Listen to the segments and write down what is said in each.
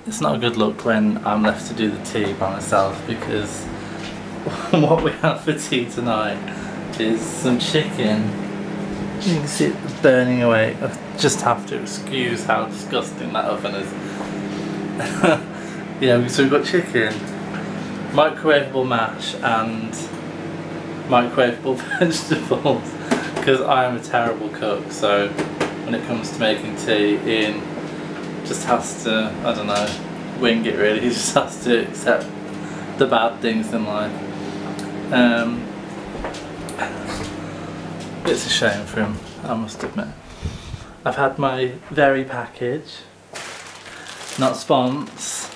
It's not a good look when I'm left to do the tea by myself, because what we have for tea tonight is some chicken. You can see it burning away. I just have to excuse how disgusting that oven is. Yeah, so we've got chicken, microwavable mash and microwavable vegetables, because I am a terrible cook, so when it comes to making tea, Ian just has to, I don't know, wing it really. He just has to accept the bad things in life. It's a shame for him, I must admit. I've had my Very package, not spons,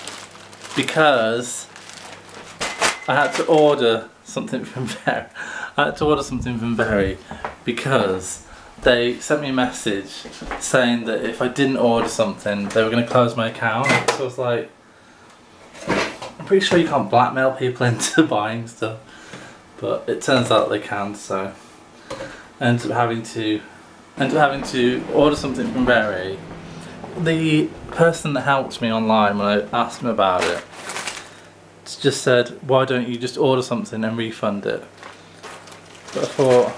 because I had to order something from Very. Because they sent me a message saying that if I didn't order something, they were going to close my account. So I was like, I'm pretty sure you can't blackmail people into buying stuff, but it turns out they can. So I ended up having to order something from Very. The person that helped me online when I asked them about it just said, why don't you just order something and refund it? But I thought,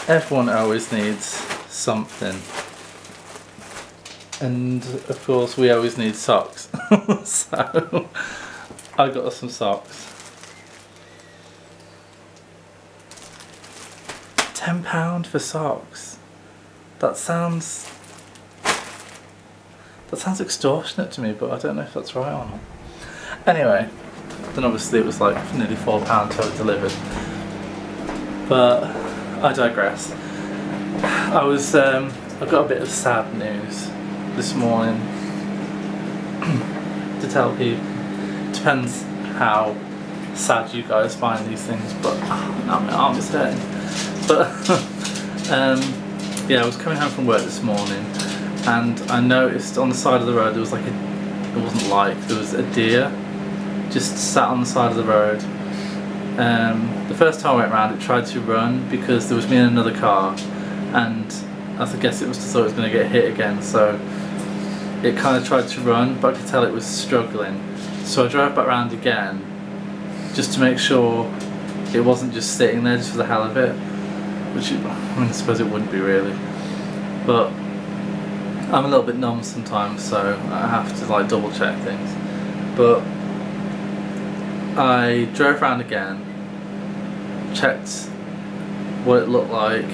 everyone always needs something, and of course we always need socks. So I got us some socks. £10 for socks. That sounds extortionate to me, but I don't know if that's right or not. Anyway, then obviously it was like nearly £4 to have it delivered. But I digress. I've got a bit of sad news this morning to tell people. Depends how sad you guys find these things, but now my arm is hurting. But yeah, I was coming home from work this morning and I noticed on the side of the road there was like there was a deer just sat on the side of the road. The first time I went round, it tried to run because there was me in another car, and I guess it was just thought it was going to get hit again, so it kind of tried to run, but I could tell it was struggling. So I drove back round again just to make sure it wasn't just sitting there just for the hell of it, which I suppose it wouldn't be really, but I'm a little bit numb sometimes, so I have to like double check things. But I drove around again, checked what it looked like.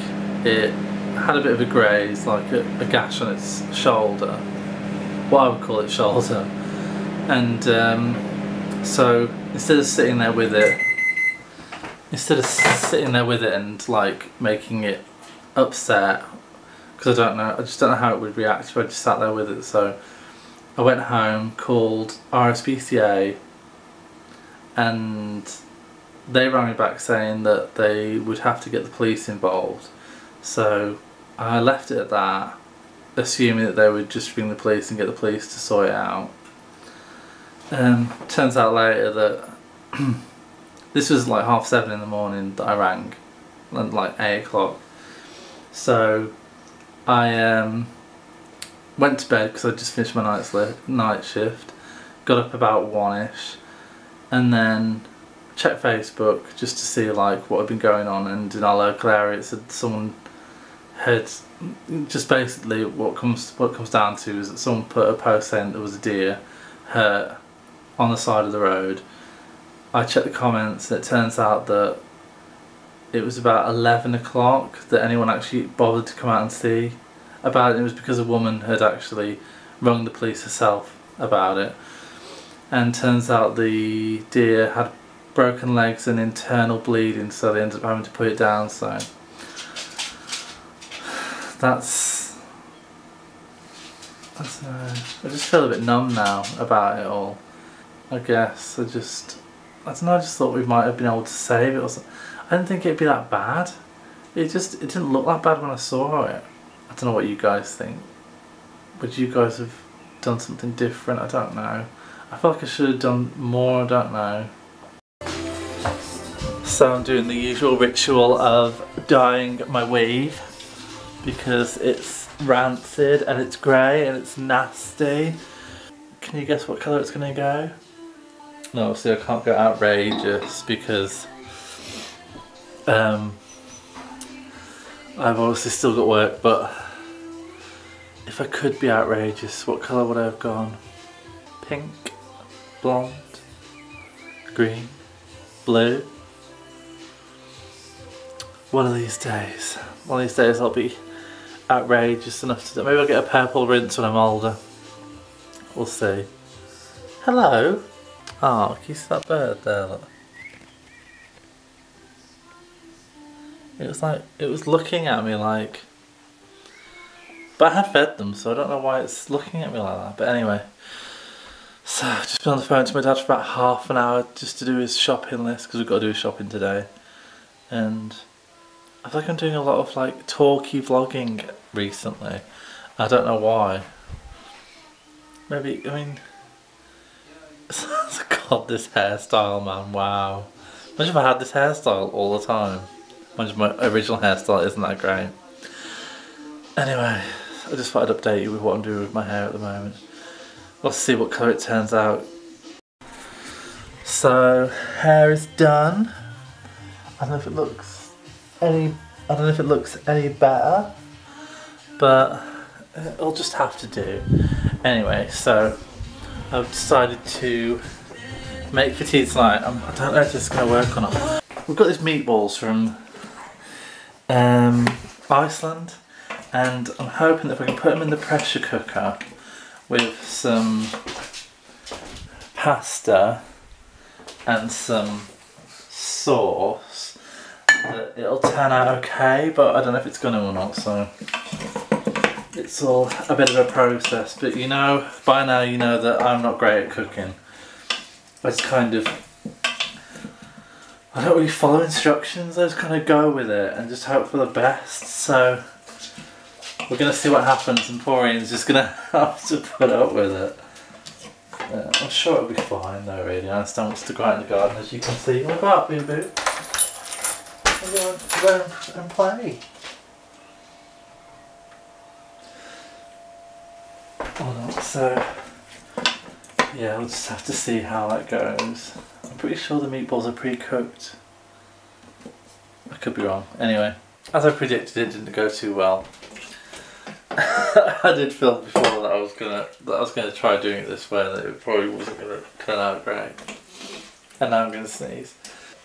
It had a bit of a graze, like a gash on its shoulder, what I would call its shoulder. And so instead of sitting there with it and like making it upset, because I just don't know how it would react if I just sat there with it, so I went home, called RSPCA, and they rang me back saying that they would have to get the police involved. So I left it at that, assuming that they would just ring the police and get the police to sort it out. Turns out later that this was like 7:30 in the morning that I rang, and like 8 o'clock. So I went to bed because I just finished my night shift, got up about 1ish, and then checked Facebook just to see like what had been going on, and in our local area it said someone had just basically what comes down to is that someone put a post saying there was a deer hurt on the side of the road. I checked the comments and it turns out that it was about 11 o'clock that anyone actually bothered to come out and see about it. It was because a woman had actually rung the police herself about it, and turns out the deer had broken legs and internal bleeding, so they ended up having to put it down. So that's I just feel a bit numb now about it all. I guess I just thought we might have been able to save it. I didn't think it'd be that bad. It didn't look that bad when I saw it. I don't know what you guys think. Would you guys have done something different? I don't know. I feel like I should have done more, I don't know. So I'm doing the usual ritual of dyeing my weave because it's rancid and it's grey and it's nasty. Can you guess what colour it's going to go? No, obviously I can't go outrageous because I've obviously still got work, but if I could be outrageous, what colour would I have gone? Pink, blonde, green, blue. One of these days I'll be outrageous enough to do. Maybe I'll get a purple rinse when I'm older. We'll see. Hello. Oh, can you see that bird there? Look. It was looking at me like, but I have fed them, so I don't know why it's looking at me like that. But anyway, so I've just been on the phone to my dad for about half an hour just to do his shopping list, because we've got to do his shopping today. And I feel like I'm doing a lot of like talky vlogging recently. I don't know why. Maybe, I mean, God, this hairstyle, man, wow. Imagine if I had this hairstyle all the time. Imagine my original hairstyle isn't that great. Anyway, I just thought I'd update you with what I'm doing with my hair at the moment. We'll see what colour it turns out. So, hair is done. I don't know if it looks any better, but it'll just have to do. Anyway, so I've decided to make for tea tonight. I don't know if this is going to work or not. We've got these meatballs from Iceland, and I'm hoping that if I can put them in the pressure cooker with some pasta and some sauce, that it'll turn out okay, but I don't know if it's going to or not, so it's all a bit of a process. But you know, by now you know that I'm not great at cooking. I just kind of, I don't really follow instructions, I just kind of go with it and just hope for the best. So we're going to see what happens, and poor Ian's just going to have to put up with it. I'm sure it'll be fine though, really. I just don't want to go out in the garden, as you can see. What about Boo Boo? Go and play. So yeah, we'll just have to see how that goes. I'm pretty sure the meatballs are pre-cooked. I could be wrong. Anyway, as I predicted, it didn't go too well. I did feel before that I was gonna try doing it this way, and that it probably wasn't gonna turn out great. And now I'm gonna sneeze.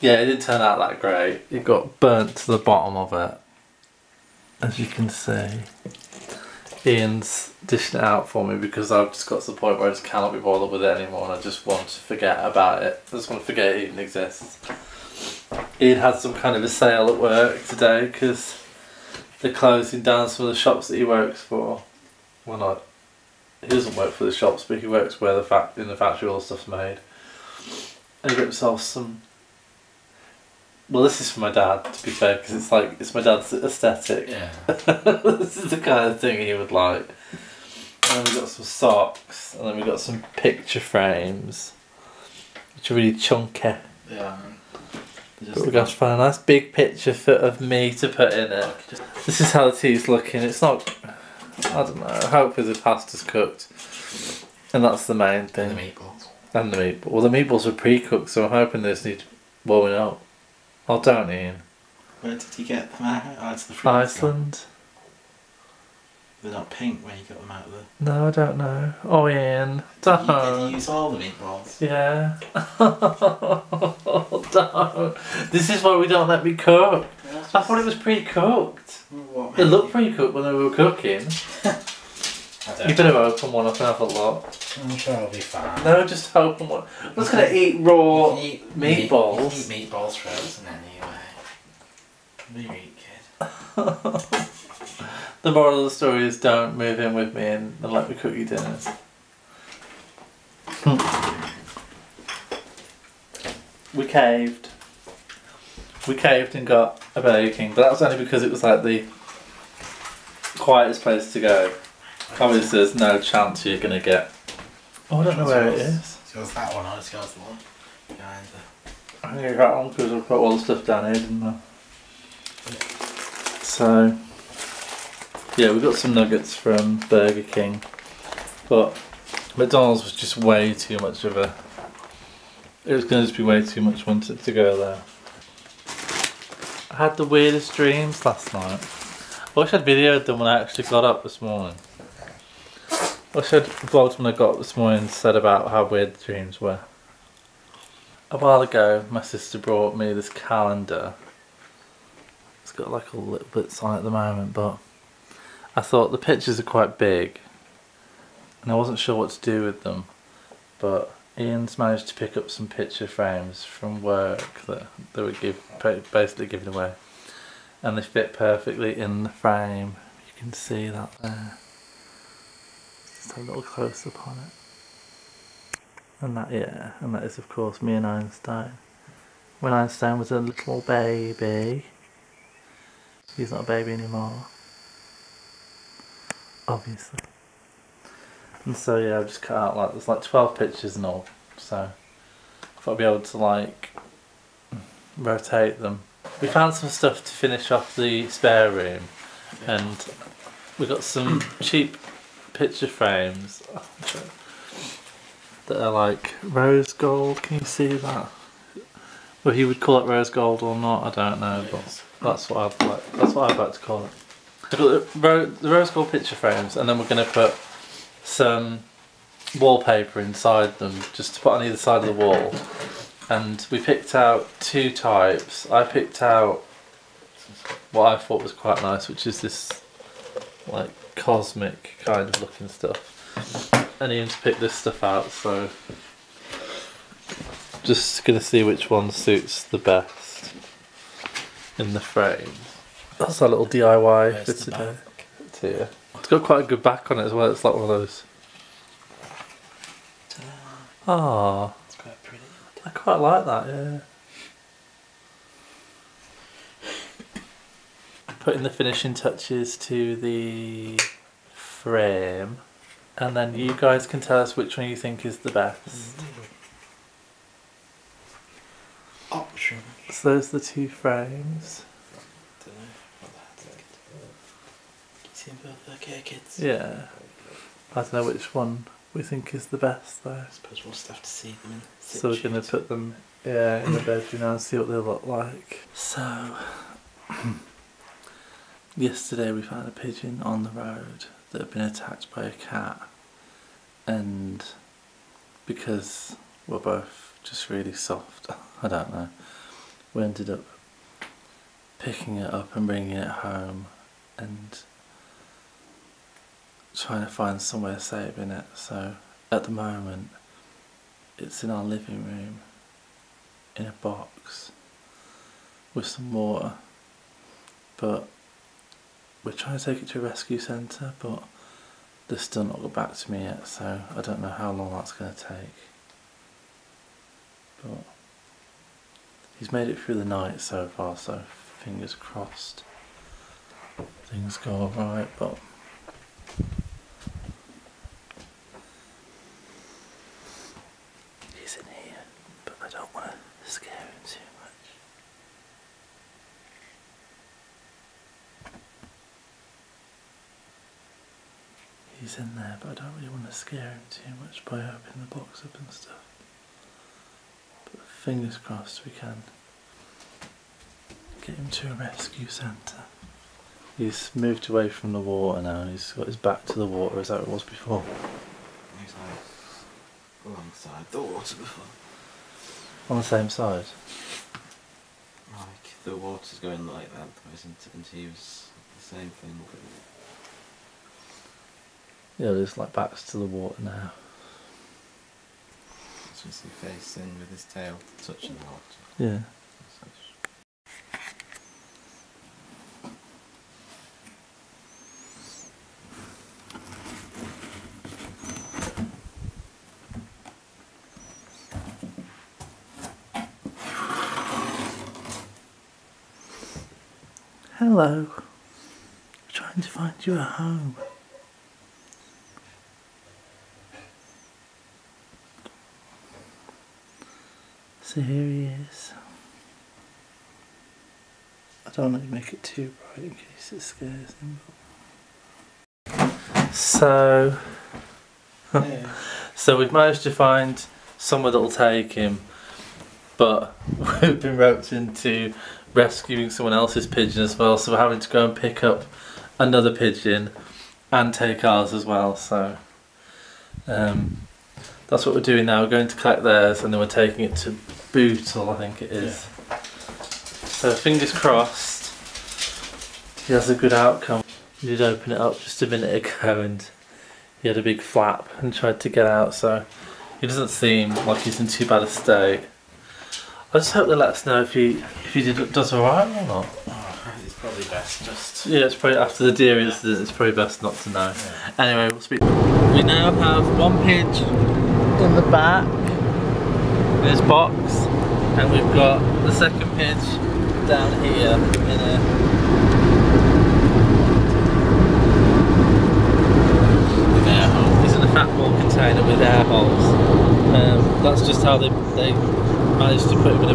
Yeah, it didn't turn out that great. It got burnt to the bottom of it, as you can see. Ian's dishing it out for me because I've just got to the point where I just cannot be bothered with it anymore, and I just want to forget about it. I just want to forget it even exists. Ian had some kind of a sale at work today because they're closing down some of the shops that he works for. Well, not, he doesn't work for the shops, but he works where in the factory all the stuff's made. And he got himself some. Well, this is for my dad, to be fair, because it's my dad's aesthetic. Yeah. This is the kind of thing he would like. And then we got some socks, and then we got some picture frames, which are really chunky. Yeah. But we're going to find a nice big picture of me to put in it. This is how the tea's looking. It's not, I don't know, hopefully the pasta's cooked. And that's the main thing. And the meatballs. And the meatballs. Well, the meatballs are pre-cooked, so I'm hoping they just need warming up. Oh, don't, Ian. Where did you get them out? Out of the freezer? Iceland. They're not pink when you got them out of the... No, I don't know. Oh, Ian. Don't. Did you use all the meatballs? Yeah. Oh, don't. This is why we don't let me cook. I thought it was pre-cooked. It looked pre-cooked when they were cooking. You better open one up and have a look. I'm sure it'll be fine. No, just open one. I'm just going to eat raw meatballs. You can eat meatballs frozen anyway. Be right, kid. The moral of the story is don't move in with me and let me cook you dinners. We caved. We caved and got a Burger King, but that was only because it was like the quietest place to go. Obviously there's no chance you're going to get... Oh, I don't know where it is. So it's that one, I'll just go to the one behind the... I think I got one because I've got all the stuff down here, didn't I? So... Yeah, we got some nuggets from Burger King, but McDonald's was just way too much of a... It was going to just be way too much wanted to go there. I had the weirdest dreams last night. I wish I'd videoed them when I actually got up this morning. I wish I'd vlogged when I got up this morning and said about how weird the dreams were. A while ago, my sister brought me this calendar. It's got like a little bits on it at the moment, but I thought the pictures are quite big and I wasn't sure what to do with them, but Ian's managed to pick up some picture frames from work that they were basically giving away, and they fit perfectly in the frame. You can see that there. Just a little close up on it. And that, yeah, and that is of course me and Einstein. When Einstein was a little baby. He's not a baby anymore, obviously. And so yeah, I've just cut out like, there's like 12 pictures in all, so I thought I'd be able to like rotate them. We found some stuff to finish off the spare room, and we got some cheap picture frames that are like rose gold. Can you see that? Whether you would call it rose gold or not, I don't know, but that's what I'd like to call it. I've got the rose gold picture frames, and then we're going to put some wallpaper inside them just to put on either side of the wall. And we picked out two types. I picked out what I thought was quite nice, which is this like cosmic kind of looking stuff. And Ian's picked this stuff out, so just gonna see which one suits the best in the frame. That's our little DIY for today. Here. It's got quite a good back on it as well. It's like one of those. Ah, it's quite pretty. I quite like that. Yeah. Putting the finishing touches to the frame, and then you guys can tell us which one you think is the best. Option. So those are the two frames. Don't know what that's like. Can you see them both okay, kids? Yeah. I don't know which one we think is the best though. I suppose we'll just have to see them in situ. So we're going to put them in the bedroom now and see what they look like. So, yesterday we found a pigeon on the road that had been attacked by a cat, and because we're both just really soft, I don't know, we ended up picking it up and bringing it home and trying to find somewhere safe in it. So at the moment it's in our living room in a box with some water, but we're trying to take it to a rescue centre, but they've still not got back to me yet, so I don't know how long that's going to take. But he's made it through the night so far, so fingers crossed things go alright. But he's in here, but I don't want to scare him too much. He's in there, but I don't really want to scare him too much by opening the box up and stuff. But fingers crossed we can get him to a rescue centre. He's moved away from the water now and he's got his back to the water as it was before. He's like alongside the water before. On the same side? Like the water's going like that, and he was the same thing. Yeah, there's like backs to the water now. So he's facing with his tail touching the water. Yeah. Hello. We're trying to find you a home. So here he is. I don't want to make it too bright in case it scares him. So, Yeah. so we've managed to find somewhere that'll take him, but we've been roped into rescuing someone else's pigeon as well, so we're having to go and pick up another pigeon and take ours as well. So that's what we're doing now. We're going to collect theirs and then we're taking it to Bootle, I think it is. Yeah. So fingers crossed he has a good outcome. We did open it up just a minute ago and he had a big flap and tried to get out, so he doesn't seem like he's in too bad a state. I just hope they let us know if he does alright or not. Oh, it's probably best just... Yeah, it's probably after the deer incident, it's probably best not to know. Yeah. Anyway, we'll speak. We now have one pigeon in the back in his box, and we've got the second pigeon down here in a air hole. He's in a fat ball container with air holes. That's just how they managed to put him in a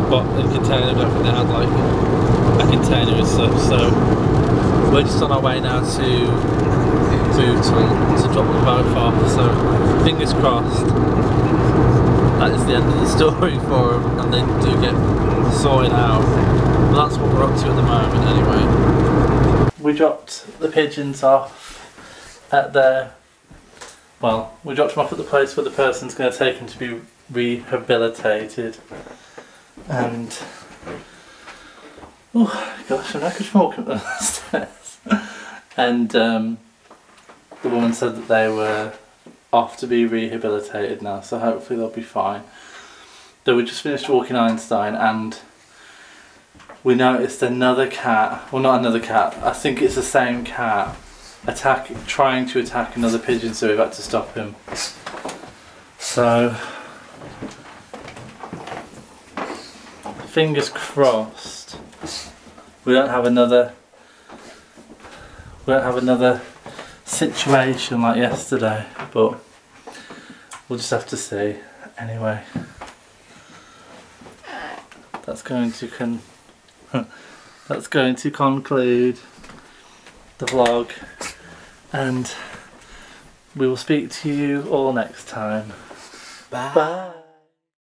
container. I don't think they had like a container as such. So we're just on our way now to Bootle to drop them both off. So fingers crossed that is the end of the story for them, and they do get sorted out. But that's what we're up to at the moment anyway. We dropped the pigeons off at their... Well, we dropped them off at the place where the person's going to take them to be rehabilitated. And... oh gosh, I'm knackered from walking up the stairs. And the woman said that they were off to be rehabilitated now, so hopefully they'll be fine. Though we just finished walking Einstein and we noticed another cat, well not another cat, I think it's the same cat, trying to attack another pigeon, so we've had to stop him. So fingers crossed we don't have another situation like yesterday, but we'll just have to see. Anyway, that's going to conclude the vlog, and we will speak to you all next time. Bye. Bye.